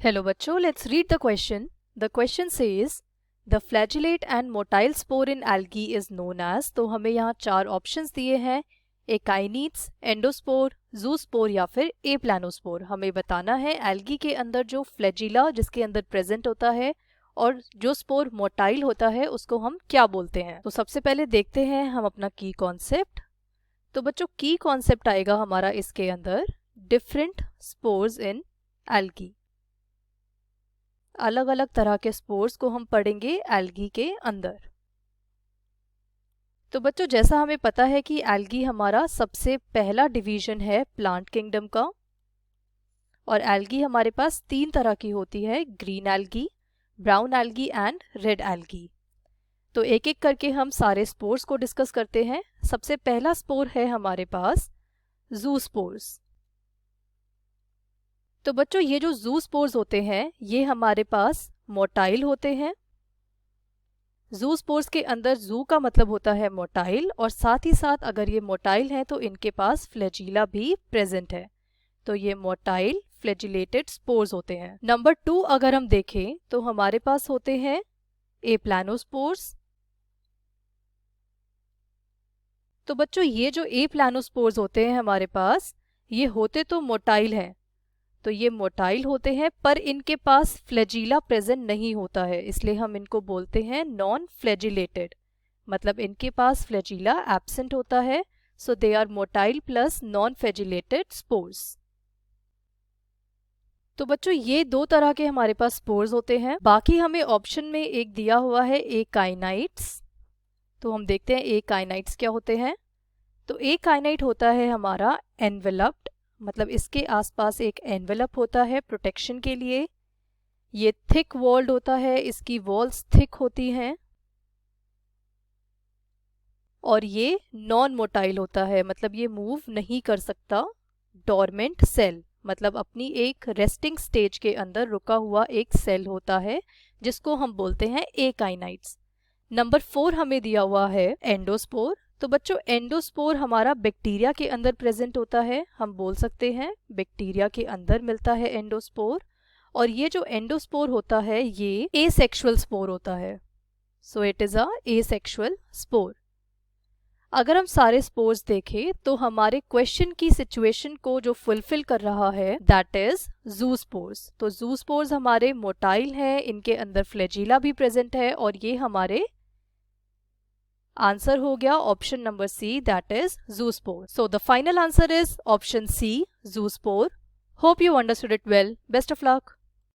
Hello बच्चों, let's read the question. The question says the flagellate and motile spore in algae is known as. तो हमें यहाँ चार options दिए हैं, एकाइनीड्स, एंडोस्पोर, जूस्पोर या फिर एप्लानोस्पोर. हमें बताना है एल्गी के अंदर जो फ्लैजिला जिसके अंदर प्रेजेंट होता है और जो स्पोर मोटाइल होता है उसको हम क्या बोलते हैं. तो सबसे पहले देखते हैं हम अपना की कॉन्सेप्ट. तो बच्चों की कॉन्सेप्ट आएगा हमारा इसके अंदर डिफरेंट स्पोर्स इन एल्गी. अलग अलग तरह के स्पोर्स को हम पढ़ेंगे एल्गी के अंदर. तो बच्चों जैसा हमें पता है कि एल्गी हमारा सबसे पहला डिवीजन है प्लांट किंगडम का, और एल्गी हमारे पास तीन तरह की होती है, green algae, brown algae and red algae. तो एक एक करके हम सारे स्पोर्स को डिस्कस करते हैं. सबसे पहला स्पोर है हमारे पास जूस्पोर्स. तो बच्चों ये जो जूस्पोर्स होते हैं ये हमारे पास मोटाइल होते हैं. जूस्पोर्स के अंदर जू का मतलब होता है मोटाइल, और साथ ही साथ अगर ये मोटाइल हैं तो इनके पास फ्लैजिला भी प्रेजेंट है. तो ये मोटाइल फ्लैजिलेटेड स्पोर्स होते हैं. नंबर 2 अगर हम देखें तो हमारे पास होते हैं एप्लानोस्पोर्स. तो बच्चों ये जो एप्लानोस्पोर्स होते हैं हमारे पास ये होते तो मोटाइल हैं. तो ये मोटाइल होते हैं पर इनके पास फ्लैजिला प्रेजेंट नहीं होता है, इसलिए हम इनको बोलते हैं नॉन फ्लैजिलेटेड. मतलब इनके पास फ्लैजिला एब्सेंट होता है. So they are motile plus non flagellated spores. तो बच्चों ये दो तरह के हमारे पास स्पोर्स होते हैं. बाकी हमें ऑप्शन में एक दिया हुआ है एकाइनाइट्स. तो हम देखते हैं एकाइनाइट्स क्या होते हैं. तो एकाइनाइट होता है हमारा एनवेलप्ड, मतलब इसके आसपास एक एनवेलप होता है प्रोटेक्शन के लिए. ये थिक वॉल्ड होता है, इसकी वॉल्स थिक होती हैं. और ये नॉन मोटाइल होता है, मतलब ये मूव नहीं कर सकता. डोरमेंट सेल, मतलब अपनी एक रेस्टिंग स्टेज के अंदर रुका हुआ एक सेल होता है जिसको हम बोलते हैं एकाइनाइट्स. नंबर 4 हमें दिया हुआ है एंडोस्पोर. तो बच्चों एंडोस्पोर हमारा बैक्टीरिया के अंदर प्रेजेंट होता है. हम बोल सकते हैं बैक्टीरिया के अंदर मिलता है एंडोस्पोर. और ये जो एंडोस्पोर होता है ये एसेक्सुअल स्पोर होता है. So it is a asexual spore. अगर हम सारे स्पोर्स देखें तो हमारे क्वेश्चन की सिचुएशन को जो फुलफिल कर रहा है दैट इज जूस्पोर्स. तो जूस्पोर्स हमारे मोटाइल हैं, इनके अंदर फ्लैजिला भी प्रेजेंट है, और ये हमारे आंसर हो गया option number C, that is zoospore. So the final answer is option C, zoospore. Hope you understood it well. Best of luck.